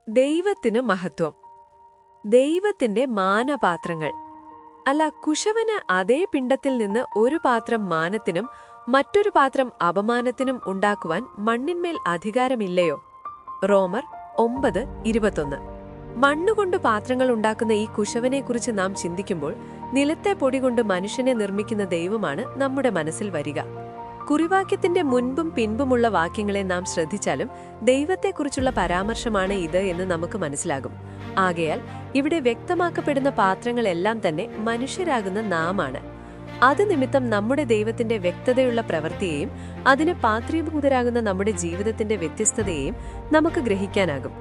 ദൈവത്തിന് മഹത്വം. ദൈവത്തിന്റെ മാനപാത്രങ്ങൾ. അല്ല, കുശവന് അതേ പിണ്ഡത്തിൽ നിന്ന് ഒരു പാത്രം മാനത്തിനും മറ്റൊരു പാത്രം അപമാനത്തിനും ഉണ്ടാക്കുവാൻ മണ്ണിന്മേൽ അധികാരമില്ലയോ? റോമർ 9:21. മണ്ണുകൊണ്ട് പാത്രങ്ങൾ ഉണ്ടാക്കുന്ന ഈ കുശവനെക്കുറിച്ച് നാം ചിന്തിക്കുമ്പോൾ നിലത്തെ പൊടി കൊണ്ട് മനുഷ്യനെ നിർമ്മിക്കുന്ന ദൈവമാണ് നമ്മുടെ മനസ്സിൽ വരിക. കുറിവാക്യത്തിന്റെ മുൻപും പിൻപുമുള്ള വാക്യങ്ങളെ നാം ശ്രദ്ധിച്ചാലും ദൈവത്തെക്കുറിച്ചുള്ള പരാമർശമാണ് ഇത് എന്ന് നമുക്ക് മനസ്സിലാകും. ആകയാൽ ഇവിടെ വ്യക്തമാക്കപ്പെടുന്ന പാത്രങ്ങളെല്ലാം തന്നെ മനുഷ്യരാകുന്ന നാമാണ്. അത് നിമിത്തം നമ്മുടെ ദൈവത്തിന്റെ വ്യക്തതയുള്ള പ്രവൃത്തിയെയും അതിന് പാത്രീഭൂതരാകുന്ന നമ്മുടെ ജീവിതത്തിന്റെ വ്യത്യസ്തതയെയും നമുക്ക് ഗ്രഹിക്കാനാകും.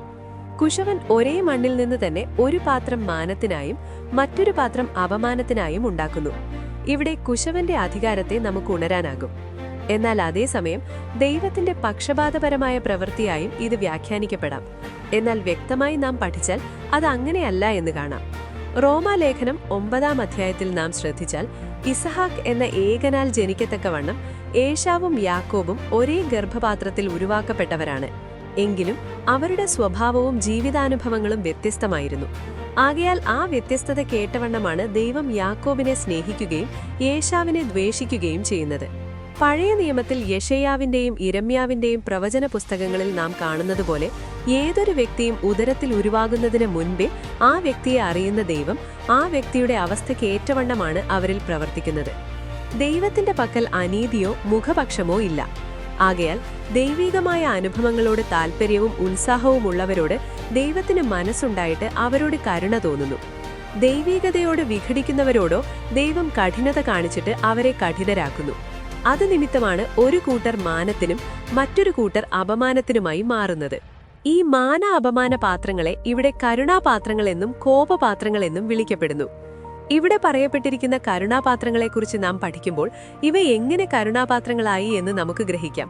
കുശവൻ ഒരേ മണ്ണിൽ നിന്ന് തന്നെ ഒരു പാത്രം മാനത്തിനായും മറ്റൊരു പാത്രം അപമാനത്തിനായും ഉണ്ടാക്കുന്നു. ഇവിടെ കുശവന്റെ അധികാരത്തെ നമുക്ക് ഉണരാനാകും. എന്നാൽ അതേസമയം ദൈവത്തിന്റെ പക്ഷപാതപരമായ പ്രവൃത്തിയായും ഇത് വ്യാഖ്യാനിക്കപ്പെടാം. എന്നാൽ വ്യക്തമായി നാം പഠിച്ചാൽ അത് അങ്ങനെയല്ല എന്ന് കാണാം. റോമാലേഖനം 9-ാം അധ്യായത്തിൽ നാം ശ്രദ്ധിച്ചാൽ ഇസഹാക്ക് എന്ന ഏകനാൽ ജനിക്കത്തക്കവണ്ണം ഏശാവും യാക്കോബും ഒരേ ഗർഭപാത്രത്തിൽ ഉരുവാക്കപ്പെട്ടവരാണ്. എങ്കിലും അവരുടെ സ്വഭാവവും ജീവിതാനുഭവങ്ങളും വ്യത്യസ്തമായിരുന്നു. ആകയാൽ ആ വ്യത്യസ്തത കേട്ടവണ്ണമാണ് ദൈവം യാക്കോബിനെ സ്നേഹിക്കുകയും ഏശാവിനെ ദ്വേഷിക്കുകയും ചെയ്യുന്നത്. പഴയ നിയമത്തിൽ യെശയ്യാവിന്റെയും ഇരമ്യാവിന്റെയും പ്രവചന പുസ്തകങ്ങളിൽ നാം കാണുന്നതുപോലെ ഏതൊരു വ്യക്തിയും ഉദരത്തിൽ ഉരുവാകുന്നതിന് മുൻപേ ആ വ്യക്തിയെ അറിയുന്ന ദൈവം ആ വ്യക്തിയുടെ അവസ്ഥയ്ക്ക് ഏറ്റവണ്ണമാണ് അവരിൽ പ്രവർത്തിക്കുന്നത്. ദൈവത്തിന്റെ പക്കൽ അനീതിയോ മുഖപക്ഷമോ ഇല്ല. ആകയാൽ ദൈവികമായ അനുഭവങ്ങളോട് താൽപ്പര്യവും ഉത്സാഹവും ഉള്ളവരോട് ദൈവത്തിന് മനസ്സുണ്ടായിട്ട് അവരോട് കരുണ തോന്നുന്നു. ദൈവികതയോട് വിഘടിക്കുന്നവരോടോ ദൈവം കഠിനത കാണിച്ചിട്ട് അവരെ കഠിനരാക്കുന്നു. അത് നിമിത്തമാണ് ഒരു കൂട്ടർ മാനത്തിനും മറ്റൊരു കൂട്ടർ അപമാനത്തിനുമായി മാറുന്നത്. ഈ മാന അപമാന പാത്രങ്ങളെ ഇവിടെ കരുണാപാത്രങ്ങളെന്നും കോപപാത്രങ്ങളെന്നും വിളിക്കപ്പെടുന്നു. ഇവിടെ പറയപ്പെട്ടിരിക്കുന്ന കരുണാപാത്രങ്ങളെക്കുറിച്ച് നാം പഠിക്കുമ്പോൾ ഇവ എങ്ങനെ കരുണാപാത്രങ്ങളായി എന്ന് നമുക്ക് ഗ്രഹിക്കാം.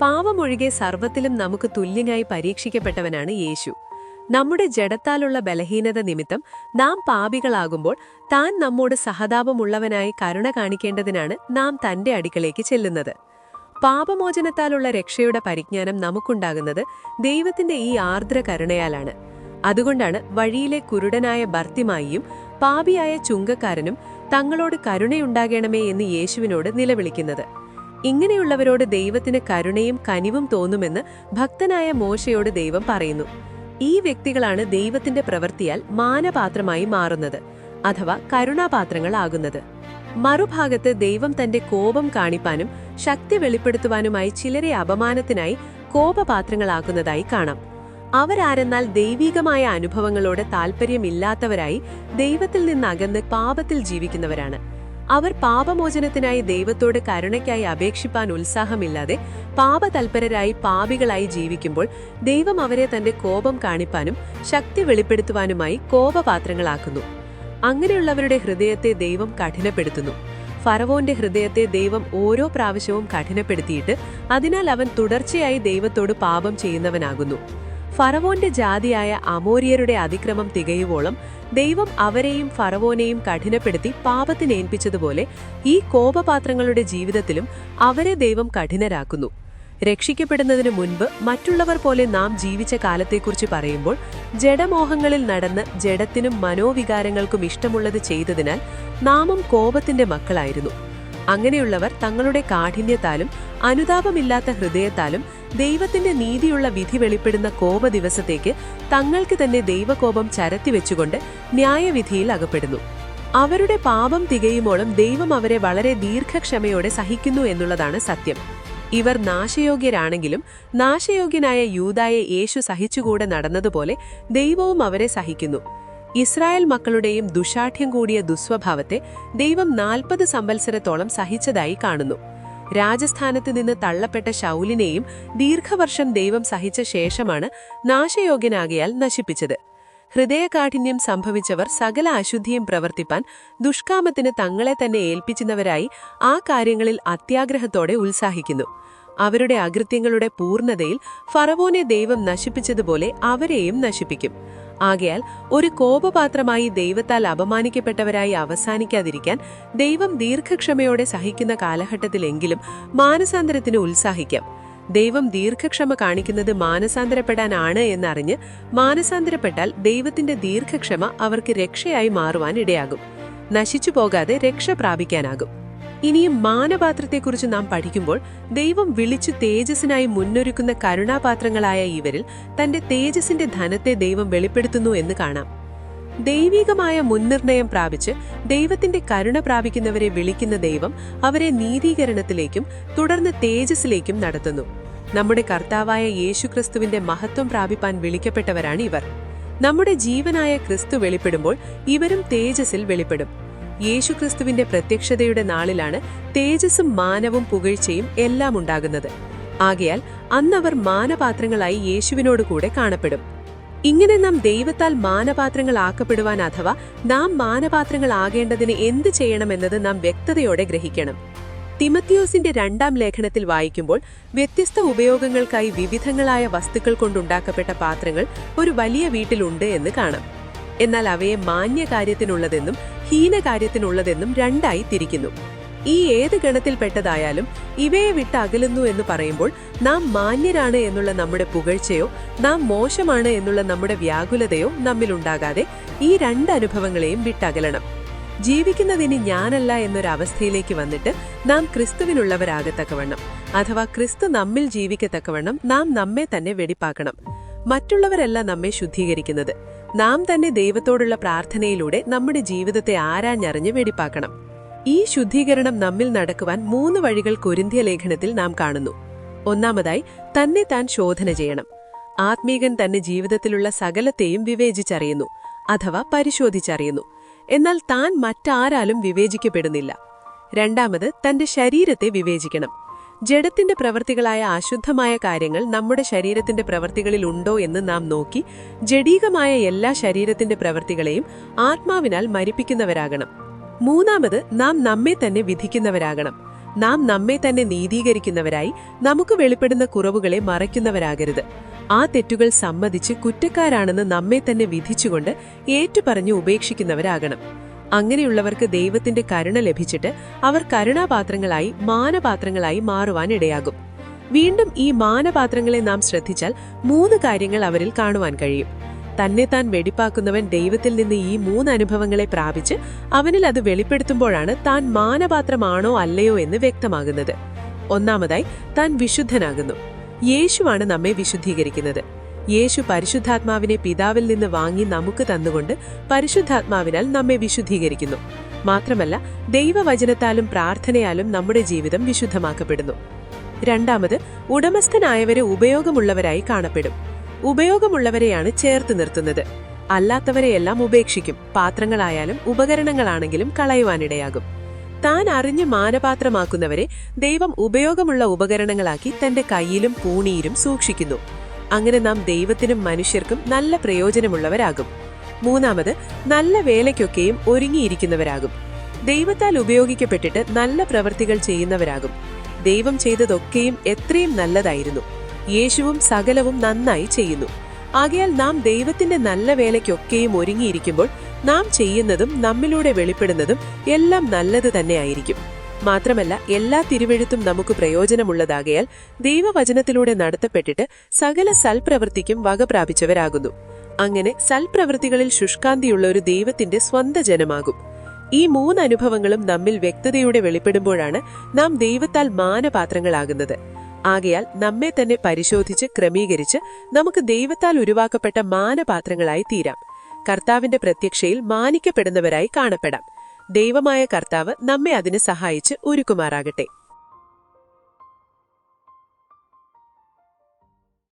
പാവമൊഴികെ സർവ്വത്തിലും നമുക്ക് തുല്യനായി പരീക്ഷിക്കപ്പെട്ടവനാണ് യേശു. നമ്മുടെ ജഡത്താലുള്ള ബലഹീനത നിമിത്തം നാം പാപികളാകുമ്പോൾ താൻ നമ്മോട് സഹതാപമുള്ളവനായി കരുണ കാണിക്കേണ്ടതിനാണ് നാം തന്റെ അടുക്കലേക്ക് ചെല്ലുന്നത്. പാപമോചനത്താലുള്ള രക്ഷയുടെ പരിജ്ഞാനം നമുക്കുണ്ടാകുന്നത് ദൈവത്തിന്റെ ഈ ആർദ്ര കരുണയാലാണ്. അതുകൊണ്ടാണ് വഴിയിലെ കുരുടനായ ബർത്തിമായിയും പാപിയായ ചുങ്കക്കാരനും തങ്ങളോട് കരുണയുണ്ടാകണമേ എന്ന് യേശുവിനോട് നിലവിളിക്കുന്നത്. ഇങ്ങനെയുള്ളവരോട് ദൈവത്തിന് കരുണയും കനിവും തോന്നുമെന്ന് ഭക്തനായ മോശയോട് ദൈവം പറയുന്നു. ഈ വ്യക്തികളാണ് ദൈവത്തിന്റെ പ്രവൃത്തിയാൽ മാനപാത്രമായി മാറുന്നത്, അഥവാ കരുണാപാത്രങ്ങളാകുന്നത്. മറുഭാഗത്ത് ദൈവം തന്റെ കോപം കാണിപ്പാനും ശക്തി വെളിപ്പെടുത്തുവാനുമായി ചിലരെ അപമാനത്തിനായി കോപപാത്രങ്ങളാക്കുന്നതായി കാണാം. അവരാരെന്നാൽ ദൈവികമായ അനുഭവങ്ങളോട് താൽപ്പര്യമില്ലാത്തവരായി ദൈവത്തിൽ നിന്നകന്ന് പാപത്തിൽ ജീവിക്കുന്നവരാണ്. അവർ പാപമോചനത്തിനായി ദൈവത്തോട് കരുണയ്ക്കായി അപേക്ഷിപ്പാൻ ഉത്സാഹമില്ലാതെ പാപതൽപരരായി പാപികളായി ജീവിക്കുമ്പോൾ ദൈവം അവരെ തന്റെ കോപം കാണിപ്പാനും ശക്തി വെളിപ്പെടുത്തുവാനുമായി കോപപാത്രങ്ങളാക്കുന്നു. അങ്ങനെയുള്ളവരുടെ ഹൃദയത്തെ ദൈവം കഠിനപ്പെടുത്തുന്നു. ഫറവോന്റെ ഹൃദയത്തെ ദൈവം ഓരോ പ്രാവശ്യവും കഠിനപ്പെടുത്തിയിട്ട് അതിനാൽ അവൻ തുടർച്ചയായി ദൈവത്തോട് പാപം ചെയ്യുന്നവനാകുന്നു. ഫറവോന്റെ ജാതിയായ അമോര്യരുടെ അതിക്രമം തികയുവോളം ദൈവം അവരെയും ഫറവോനെയും കഠിനപ്പെടുത്തി പാപത്തിനേൽപ്പിച്ചതുപോലെ ഈ കോപപാത്രങ്ങളുടെ ജീവിതത്തിലും അവരെ ദൈവം കഠിനരാക്കുന്നു. രക്ഷിക്കപ്പെടുന്നതിനു മുൻപ് മറ്റുള്ളവർ പോലെ നാം ജീവിച്ച കാലത്തെക്കുറിച്ച് പറയുമ്പോൾ ജഡമോഹങ്ങളിൽ നടന്ന് ജഡത്തിനും മനോവികാരങ്ങൾക്കും ഇഷ്ടമുള്ളത് ചെയ്തതിനാൽ നാമും കോപത്തിന്റെ മക്കളായിരുന്നു. അങ്ങനെയുള്ളവർ തങ്ങളുടെ കാഠിന്യത്താലും അനുതാപമില്ലാത്ത ഹൃദയത്താലും ദൈവത്തിന്റെ നീതിയുള്ള വിധി വെളിപ്പെടുന്ന കോപ ദിവസത്തേക്ക് തങ്ങൾക്ക് തന്നെ ദൈവകോപം ചരത്തിവെച്ചുകൊണ്ട് ന്യായവിധിയിൽ അകപ്പെടുന്നു. അവരുടെ പാപം തികയുമോളം ദൈവം അവരെ വളരെ ദീർഘക്ഷമയോടെ സഹിക്കുന്നു എന്നുള്ളതാണ് സത്യം. ഇവർ നാശയോഗ്യരാണെങ്കിലും നാശയോഗ്യനായ യൂദായെ യേശു സഹിച്ചുകൂടെ നടന്നതുപോലെ ദൈവവും അവരെ സഹിക്കുന്നു. ഇസ്രായേൽ മക്കളുടെയും ദുശാഠ്യം കൂടിയ ദുസ്വഭാവത്തെ ദൈവം 40 സംവത്സരത്തോളം സഹിച്ചതായി കാണുന്നു. രാജസ്ഥാനത്ത് നിന്ന് തള്ളപ്പെട്ട ശൗലിനെയും ദീർഘവർഷം ദൈവം സഹിച്ച ശേഷമാണ് നാശയോഗ്യനാകയാൽ നശിപ്പിച്ചത്. ഹൃദയകാഠിന്യം സംഭവിച്ചവർ സകല അശുദ്ധിയും പ്രവർത്തിപ്പാൻ ദുഷ്കാമത്തിന് തങ്ങളെ തന്നെ ഏൽപ്പിക്കുന്നവരായി ആ കാര്യങ്ങളിൽ അത്യാഗ്രഹത്തോടെ ഉത്സാഹിക്കുന്നു. അവരുടെ അകൃത്യങ്ങളുടെ പൂർണ്ണതയിൽ ഫറവോനെ ദൈവം നശിപ്പിച്ചതുപോലെ അവരെയും നശിപ്പിക്കും. ആകയാൽ ഒരു കോപപാത്രമായി ദൈവത്താൽ അപമാനിക്കപ്പെട്ടവരായി അവസാനിക്കാതിരിക്കാൻ ദൈവം ദീർഘക്ഷമയോടെ സഹിക്കുന്ന കാലഘട്ടത്തിലെങ്കിലും മാനസാന്തരത്തിന് ഉത്സാഹിക്കാം. ദൈവം ദീർഘക്ഷമ കാണിക്കുന്നത് മാനസാന്തരപ്പെടാനാണ് എന്നറിഞ്ഞ് മാനസാന്തരപ്പെട്ടാൽ ദൈവത്തിന്റെ ദീർഘക്ഷമ അവർക്ക് രക്ഷയായി മാറുവാൻ ഇടയാകും. നശിച്ചു പോകാതെ രക്ഷ പ്രാപിക്കാനാകും. ഇനിയും മാനപാത്രത്തെക്കുറിച്ച് നാം പഠിക്കുമ്പോൾ ദൈവം വിളിച്ചു തേജസ്സിനായി മുന്നൊരുക്കുന്ന കരുണാപാത്രങ്ങളായ ഇവരിൽ തന്റെ തേജസ്സിന്റെ ധനത്തെ ദൈവം വെളിപ്പെടുത്തുന്നു എന്ന് കാണാം. ദൈവികമായ മുൻനിർണയം പ്രാപിച്ച് ദൈവത്തിന്റെ കരുണ പ്രാപിക്കുന്നവരെ വിളിക്കുന്ന ദൈവം അവരെ നീതീകരണത്തിലേക്കും തുടർന്ന് തേജസ്സിലേക്കും നടത്തുന്നു. നമ്മുടെ കർത്താവായ യേശുക്രിസ്തുവിന്റെ മഹത്വം പ്രാപിപ്പാൻ വിളിക്കപ്പെട്ടവരാണ് ഇവർ. നമ്മുടെ ജീവനായ ക്രിസ്തു വെളിപ്പെടുമ്പോൾ ഇവരും തേജസ്സിൽ വെളിപ്പെടും. യേശുക്രിസ്തുവിന്റെ പ്രത്യക്ഷതയുടെ നാളിലാണ് തേജസ്സും മാനവും പുകഴ്ചയും എല്ലാം ഉണ്ടാകുന്നത്. ആകയാൽ അന്നവർ മാനപാത്രങ്ങളായി യേശുവിനോട് കൂടെ കാണപ്പെടും. ഇങ്ങനെ നാം ദൈവത്താൽ മാനപാത്രങ്ങളാക്കപ്പെടുവാൻ അഥവാ നാം മാനപാത്രങ്ങളാകേണ്ടതിന് എന്ത് ചെയ്യണമെന്നത് നാം വ്യക്തതയോടെ ഗ്രഹിക്കണം. തിമത്തിയോസിന്റെ 2-ാം ലേഖനത്തിൽ വായിക്കുമ്പോൾ വ്യത്യസ്ത ഉപയോഗങ്ങൾക്കായി വിവിധങ്ങളായ വസ്തുക്കൾ കൊണ്ടുണ്ടാക്കപ്പെട്ട പാത്രങ്ങൾ ഒരു വലിയ വീട്ടിലുണ്ട് എന്ന് കാണാം. എന്നാൽ അവയെ മാന്യകാര്യത്തിനുള്ളതെന്നും ഹീനകാര്യത്തിനുള്ളതെന്നും 2ആയി തിരിക്കുന്നു. ഈ ഏത് ഗണത്തിൽപ്പെട്ടതായാലും ഇവയെ വിട്ട് അകലുന്നു എന്ന് പറയുമ്പോൾ നാം മാന്യരാണ് എന്നുള്ള നമ്മുടെ പുകഴ്ചയോ നാം മോശമാണ് എന്നുള്ള നമ്മുടെ വ്യാകുലതയോ നമ്മിലുണ്ടാകാതെ ഈ 2 അനുഭവങ്ങളെയും വിട്ടകലണം. ജീവിക്കുന്നതിന് ഞാനല്ല എന്നൊരവസ്ഥയിലേക്ക് വന്നിട്ട് നാം ക്രിസ്തുവിനുള്ളവരാകത്തക്കവണ്ണം അഥവാ ക്രിസ്തു നമ്മിൽ ജീവിക്കത്തക്കവണ്ണം നാം നമ്മെ തന്നെ വെടിപ്പാക്കണം. മറ്റുള്ളവരല്ല നമ്മെ ശുദ്ധീകരിക്കുന്നത്. നാം തന്നെ ദൈവത്തോടുള്ള പ്രാർത്ഥനയിലൂടെ നമ്മുടെ ജീവിതത്തെ ആരാഞ്ഞറിഞ്ഞ് വെടിപ്പാക്കണം. ഈ ശുദ്ധീകരണം നമ്മിൽ നടക്കുവാൻ 3 വഴികൾ കൊരിന്ത്യ ലേഖനത്തിൽ നാം കാണുന്നു. ഒന്നാമതായി തന്നെ താൻ ശോധന ചെയ്യണം. ആത്മീകൻ തന്റെ ജീവിതത്തിലുള്ള സകലത്തെയും വിവേചിച്ചറിയുന്നു അഥവാ പരിശോധിച്ചറിയുന്നു. എന്നാൽ താൻ മറ്റാരാലും വിവേചിക്കപ്പെടുന്നില്ല. രണ്ടാമത് തന്റെ ശരീരത്തെ വിവേചിക്കണം. ജഡത്തിന്റെ പ്രവൃത്തികളായ അശുദ്ധമായ കാര്യങ്ങൾ നമ്മുടെ ശരീരത്തിന്റെ പ്രവൃത്തികളിൽ ഉണ്ടോ എന്ന് നാം നോക്കി ജഡീകമായ എല്ലാ ശരീരത്തിന്റെ പ്രവൃത്തികളെയും ആത്മാവിനാൽ മരിപ്പിക്കുന്നവരാകണം. മൂന്നാമത് നാം നമ്മെ തന്നെ വിധിക്കുന്നവരാകണം. നാം നമ്മെ തന്നെ നീതീകരിക്കുന്നവരായി നമുക്ക് വെളിപ്പെടുന്ന കുറവുകളെ മറയ്ക്കുന്നവരാകരുത്. ആ തെറ്റുകൾ സമ്മതിച്ച് കുറ്റക്കാരാണെന്ന് നമ്മെ തന്നെ വിധിച്ചുകൊണ്ട് ഏറ്റുപറഞ്ഞ് ഉപേക്ഷിക്കുന്നവരാകണം. അങ്ങനെയുള്ളവർക്ക് ദൈവത്തിന്റെ കരുണ ലഭിച്ചിട്ട് അവർ കരുണാപാത്രങ്ങളായി മാനപാത്രങ്ങളായി മാറുവാൻ ഇടയാകും. വീണ്ടും ഈ മാനപാത്രങ്ങളെ നാം ശ്രദ്ധിച്ചാൽ 3 കാര്യങ്ങൾ അവരിൽ കാണുവാൻ കഴിയും. തന്നെ താൻ വെടിപ്പാക്കുന്നവൻ ദൈവത്തിൽ നിന്ന് ഈ 3 അനുഭവങ്ങളെ പ്രാപിച്ച് അവനിൽ അത് വെളിപ്പെടുത്തുമ്പോഴാണ് താൻ മാനപാത്രമാണോ അല്ലയോ എന്ന് വ്യക്തമാകുന്നത്. ഒന്നാമതായി താൻ വിശുദ്ധനാകുന്നു. യേശുവാണ് നമ്മെ വിശുദ്ധീകരിക്കുന്നത്. യേശു പരിശുദ്ധാത്മാവിനെ പിതാവിൽ നിന്ന് വാങ്ങി നമുക്ക് തന്നുകൊണ്ട് പരിശുദ്ധാത്മാവിനാൽ നമ്മെ വിശുദ്ധീകരിക്കുന്നു. മാത്രമല്ല ദൈവവചനത്താലും പ്രാർത്ഥനയാലും നമ്മുടെ ജീവിതം വിശുദ്ധമാക്കപ്പെടുന്നു. രണ്ടാമത് ഉടമസ്ഥനായവരെ ഉപയോഗമുള്ളവരായി കാണപ്പെടും. ഉപയോഗമുള്ളവരെയാണ് ചേർത്ത് നിർത്തുന്നത്. അല്ലാത്തവരെയെല്ലാം ഉപേക്ഷിക്കും. പാത്രങ്ങളായാലും ഉപകരണങ്ങളാണെങ്കിലും കളയുവാനിടയാകും. താൻ അറിഞ്ഞ് മാനപാത്രമാക്കുന്നവരെ ദൈവം ഉപയോഗമുള്ള ഉപകരണങ്ങളാക്കി തന്റെ കയ്യിലും പൂണിയിലും സൂക്ഷിക്കുന്നു. അങ്ങനെ നാം ദൈവത്തിനും മനുഷ്യർക്കും നല്ല പ്രയോജനമുള്ളവരാകും. മൂന്നാമത് നല്ല വേലയ്ക്കൊക്കെയും ഒരുങ്ങിയിരിക്കുന്നവരാകും. ദൈവത്താൽ ഉപയോഗിക്കപ്പെട്ടിട്ട് നല്ല പ്രവൃത്തികൾ ചെയ്യുന്നവരാകും. ദൈവം ചെയ്തതൊക്കെയും എത്രയും നല്ലതായിരുന്നു. യേശുവും സകലവും നന്നായി ചെയ്യുന്നു. ആകയാൽ നാം ദൈവത്തിന്റെ നല്ല വേലയ്ക്കൊക്കെയും ഒരുങ്ങിയിരിക്കുമ്പോൾ നാം ചെയ്യുന്നതും നമ്മിലൂടെ വെളിപ്പെടുന്നതും എല്ലാം നല്ലത് തന്നെയായിരിക്കും. മാത്രമല്ല എല്ലാ തിരുവെഴുത്തും നമുക്ക് പ്രയോജനമുള്ളതാകയാൽ ദൈവവചനത്തിലൂടെ നടത്തപ്പെട്ടിട്ട് സകല സൽപ്രവൃത്തിക്കും വക പ്രാപിച്ചവരാകുന്നു. അങ്ങനെ സൽപ്രവൃത്തികളിൽ ശുഷ്കാന്തിയുള്ള ഒരു ദൈവത്തിന്റെ സ്വന്തം ജനമാകും. ഈ 3 അനുഭവങ്ങളും നമ്മിൽ വ്യക്തതയോടെ വെളിപ്പെടുമ്പോഴാണ് നാം ദൈവത്താൽ മാനപാത്രങ്ങളാകുന്നത്. ആകയാൽ നമ്മെ തന്നെ പരിശോധിച്ച് ക്രമീകരിച്ച് നമുക്ക് ദൈവത്താൽ ഉരുവാക്കപ്പെട്ട മാനപാത്രങ്ങളായി തീരാം. കർത്താവിന്റെ പ്രത്യക്ഷയിൽ മാനിക്കപ്പെടുന്നവരായി കാണപ്പെടാം. ദൈവമായ കർത്താവ് നമ്മെ അതിന് സഹായിച്ച് ഒരുക്കുമാറാകട്ടെ.